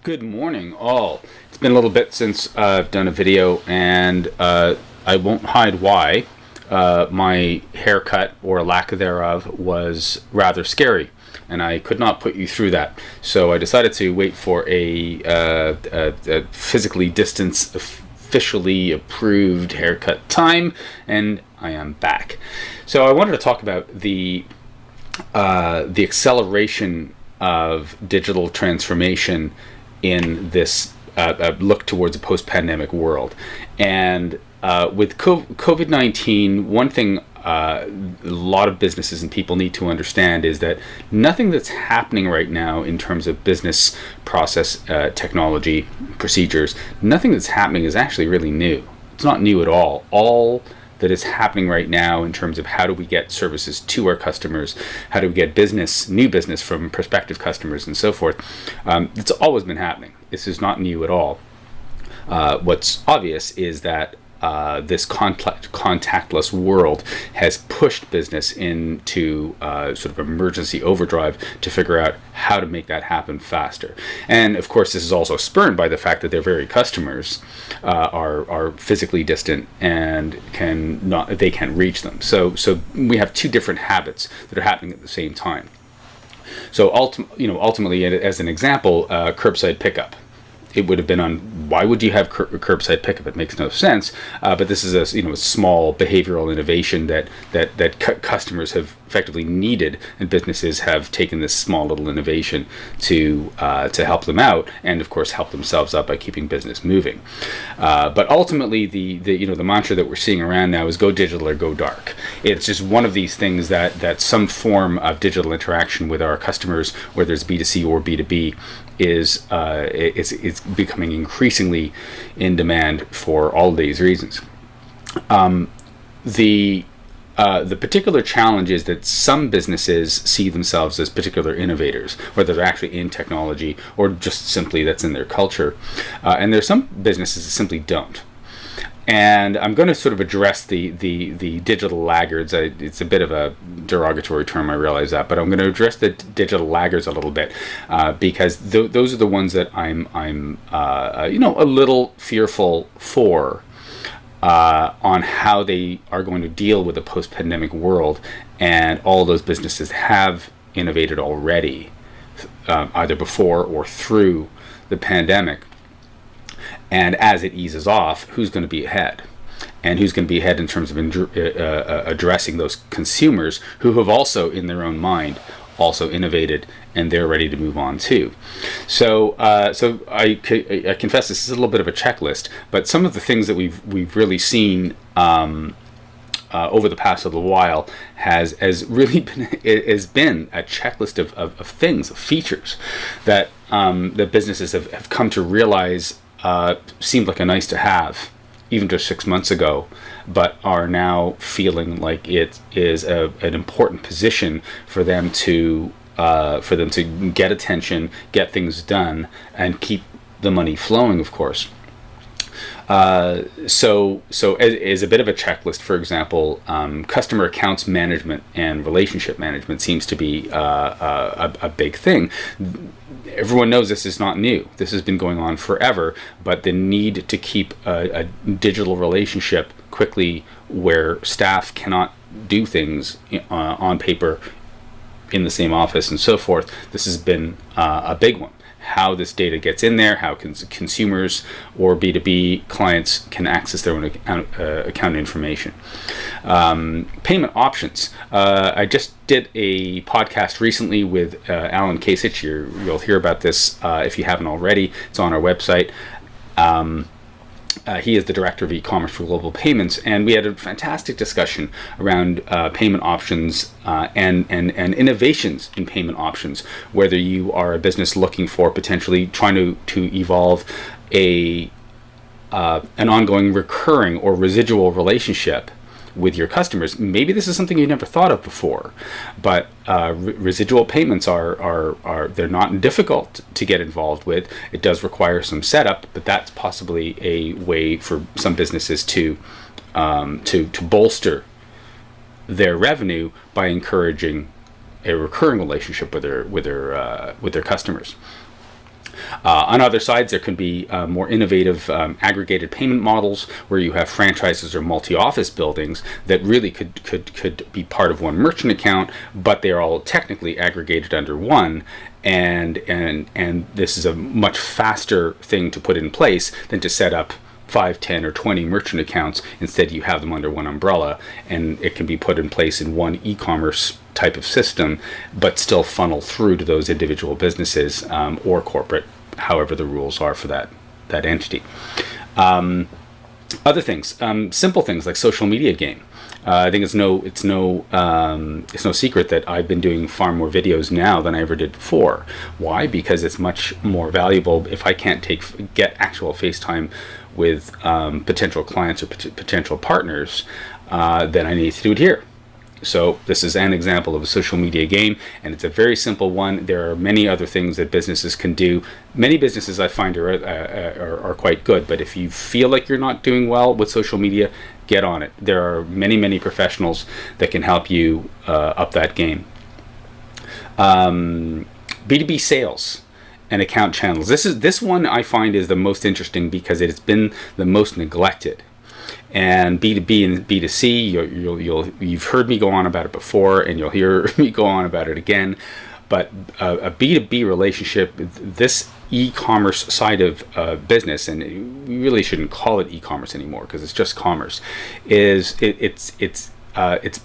Good morning, all. It's been a little bit since I've done a video, and I won't hide why. My haircut, or lack thereof, was rather scary, and I could not put you through that. So I decided to wait for a physically distanced, officially approved haircut time, and I am back. So I wanted to talk about the acceleration of digital transformation in this look towards a post-pandemic world. And with COVID-19, one thing a lot of businesses and people need to understand is that nothing that's happening right now in terms of business process, technology, procedures, nothing that's happening is actually really new. It's not new at all. All that is happening right now in terms of how do we get services to our customers, how do we get new business from prospective customers, and so forth. It's always been happening. This is not new at all. What's obvious is that this contactless world has pushed business into sort of emergency overdrive to figure out how to make that happen faster. And of course, this is also spurred by the fact that their very customers are physically distant and they can't reach them. So we have two different habits that are happening at the same time. So ultimately, as an example, curbside pickup. It would have been on, why would you have curbside pickup? It makes no sense. But this is a small behavioral innovation that customers have effectively needed, and businesses have taken this small little innovation to help them out, and of course help themselves out by keeping business moving. But ultimately, the mantra that we're seeing around now is go digital or go dark. It's just one of these things that some form of digital interaction with our customers, whether it's B2C or B2B, is it's becoming increasingly in demand for all these reasons. The particular challenge is that some businesses see themselves as particular innovators, whether they're actually in technology or just simply that's in their culture. And there's some businesses that simply don't. And I'm going to sort of address the digital laggards. It's a bit of a derogatory term, I realize that, but I'm going to address the digital laggards a little bit because those are the ones that I'm a little fearful for on how they are going to deal with a post-pandemic world. And all those businesses have innovated already, either before or through the pandemic. And as it eases off, who's going to be ahead? And who's going to be ahead in terms of addressing those consumers who have also, in their own mind, also innovated, and they're ready to move on too. So I confess this is a little bit of a checklist, but some of the things that we've really seen over the past little while has really been a checklist of things, of features that that businesses have come to realize seemed like a nice to have even just 6 months ago, but are now feeling like it is an important position for them to get attention, get things done, and keep the money flowing, of course. So as a bit of a checklist, for example, customer accounts management and relationship management seems to be a big thing. Everyone knows this is not new. This has been going on forever, but the need to keep a digital relationship quickly where staff cannot do things on paper in the same office and so forth, this has been a big one. How this data gets in there, how consumers or B2B clients can access their own account information. Payment options. I just did a podcast recently with Alan Kasich. You'll hear about this if you haven't already. It's on our website. He is the director of e-commerce for Global Payments, and we had a fantastic discussion around payment options and innovations in payment options. Whether you are a business looking for potentially trying to evolve an ongoing recurring or residual relationship with your customers, maybe this is something you never thought of before, but residual payments they're not difficult to get involved with. It does require some setup, but that's possibly a way for some businesses to bolster their revenue by encouraging a recurring relationship with their customers. On other sides, there can be more innovative aggregated payment models where you have franchises or multi-office buildings that really could be part of one merchant account, but they are all technically aggregated under one. And this is a much faster thing to put in place than to set up 5, 10, or 20 merchant accounts. Instead, you have them under one umbrella, and it can be put in place in one e-commerce type of system, but still funnel through to those individual businesses or corporate, however the rules are for that entity. Other things, simple things like social media game. I think it's no secret that I've been doing far more videos now than I ever did before. Why? Because it's much more valuable if I can't get actual FaceTime with potential clients or potential partners, then I need to do it here. So this is an example of a social media game, and it's a very simple one. There are many other things that businesses can do. Many businesses I find are quite good, but if you feel like you're not doing well with social media, get on it. There are many professionals that can help you up that game. B2B sales and account channels. This one I find is the most interesting because it has been the most neglected. And B2B and B2C, you've heard me go on about it before, and you'll hear me go on about it again. But a B2B relationship, this e-commerce side of business, and we really shouldn't call it e-commerce anymore because it's just commerce, it's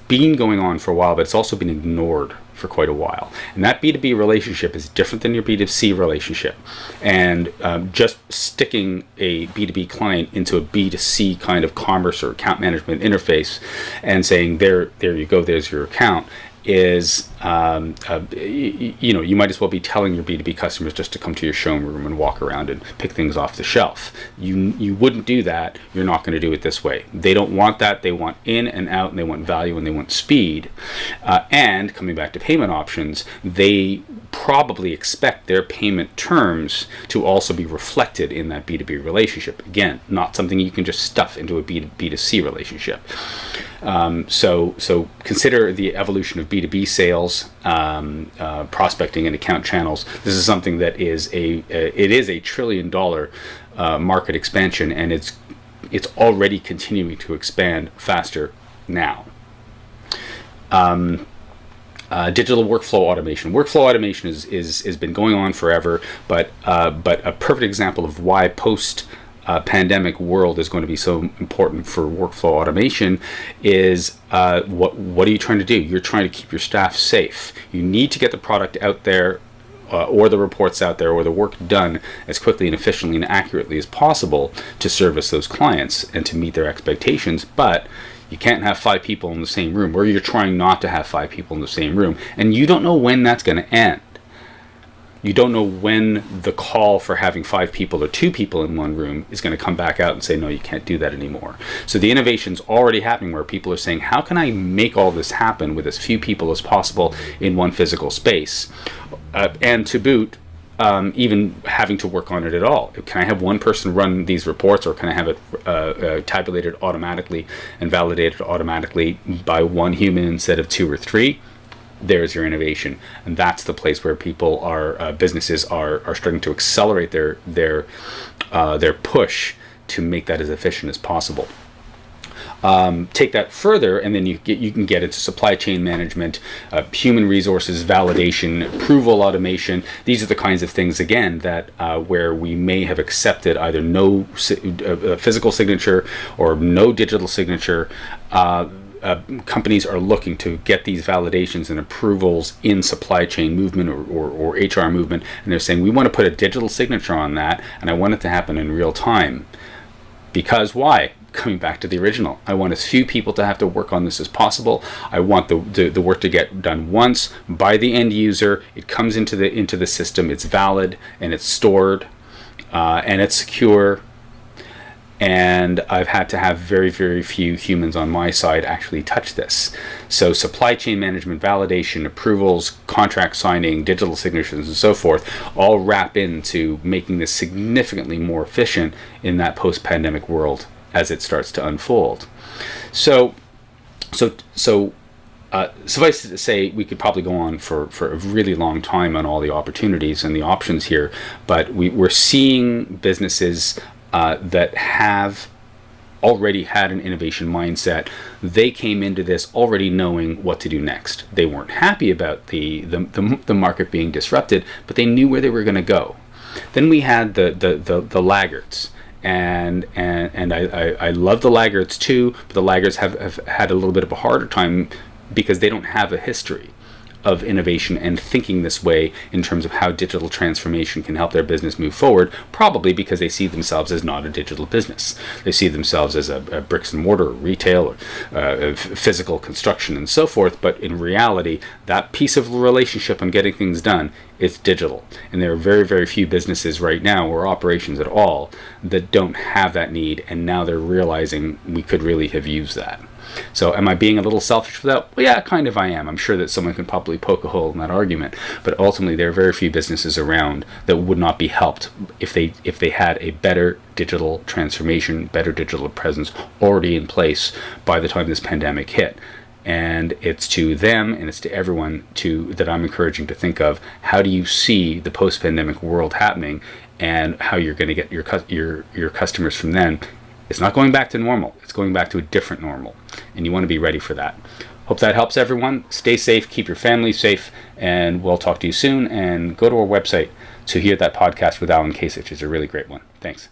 been going on for a while, but it's also been ignored for quite a while. And that B2B relationship is different than your B2C relationship. And just sticking a B2B client into a B2C kind of commerce or account management interface and saying, there you go, there's your account, is you might as well be telling your B2B customers just to come to your showroom and walk around and pick things off the shelf. You wouldn't do that. You're not going to do it this way. They don't want that. They want in and out, and they want value, and they want speed. And coming back to payment options, they probably expect their payment terms to also be reflected in that B2B relationship. Again, not something you can just stuff into a B2C relationship. So consider the evolution of B2B sales, prospecting, and account channels. This is something that is a $1 trillion market expansion, and it's already continuing to expand faster now. Digital workflow automation. Workflow automation has been going on forever, but a perfect example of why post-pandemic world is going to be so important for workflow automation is what are you trying to do? You're trying to keep your staff safe. You need to get the product out there, or the reports out there, or the work done as quickly and efficiently and accurately as possible to service those clients and to meet their expectations. But you can't have 5 people in the same room, or you're trying not to have 5 people in the same room, and you don't know when that's going to end. You don't know when the call for having 5 people or 2 people in one room is going to come back out and say, no, you can't do that anymore. So the innovation's already happening where people are saying, how can I make all this happen with as few people as possible in one physical space? And to boot, even having to work on it at all. Can I have one person run these reports, or can I have it tabulated automatically and validated automatically by one human instead of 2 or 3? There's your innovation, and that's the place where people businesses are starting to accelerate their push to make that as efficient as possible. Take that further, and then you can get into supply chain management, human resources validation, approval automation. These are the kinds of things, again, that where we may have accepted either no physical signature or no digital signature. Companies are looking to get these validations and approvals in supply chain movement or HR movement, and they're saying, we want to put a digital signature on that, and I want it to happen in real time. Because why? Coming back to the original, I want as few people to have to work on this as possible. I want the work to get done once by the end user. It comes into the system. It's valid, and it's stored, and it's secure. And I've had to have very, very few humans on my side actually touch this. So supply chain management, validation, approvals, contract signing, digital signatures, and so forth all wrap into making this significantly more efficient in that post-pandemic world as it starts to unfold. So Suffice it to say, we could probably go on for a really long time on all the opportunities and the options here, but we're seeing businesses that have already had an innovation mindset. They came into this already knowing what to do next. They weren't happy about the market being disrupted, but they knew where they were going to go. Then we had the laggards. And I love the laggards too, but the laggards have had a little bit of a harder time because they don't have a history of innovation and thinking this way in terms of how digital transformation can help their business move forward, probably because they see themselves as not a digital business. They see themselves as a bricks and mortar, retail, or physical construction and so forth, but in reality, that piece of relationship on getting things done is digital. And there are very, very few businesses right now, or operations at all, that don't have that need, and now they're realizing we could really have used that. So am I being a little selfish for that? Well, yeah, kind of I am. I'm sure that someone can probably poke a hole in that argument. But ultimately, there are very few businesses around that would not be helped if they had a better digital transformation, better digital presence already in place by the time this pandemic hit. And it's to them and it's to everyone that I'm encouraging to think of, how do you see the post-pandemic world happening and how you're going to get your customers from then. It's not going back to normal. It's going back to a different normal. And you want to be ready for that. Hope that helps everyone. Stay safe, keep your family safe, and we'll talk to you soon. And go to our website to hear that podcast with Alan Kasich. It's a really great one. Thanks.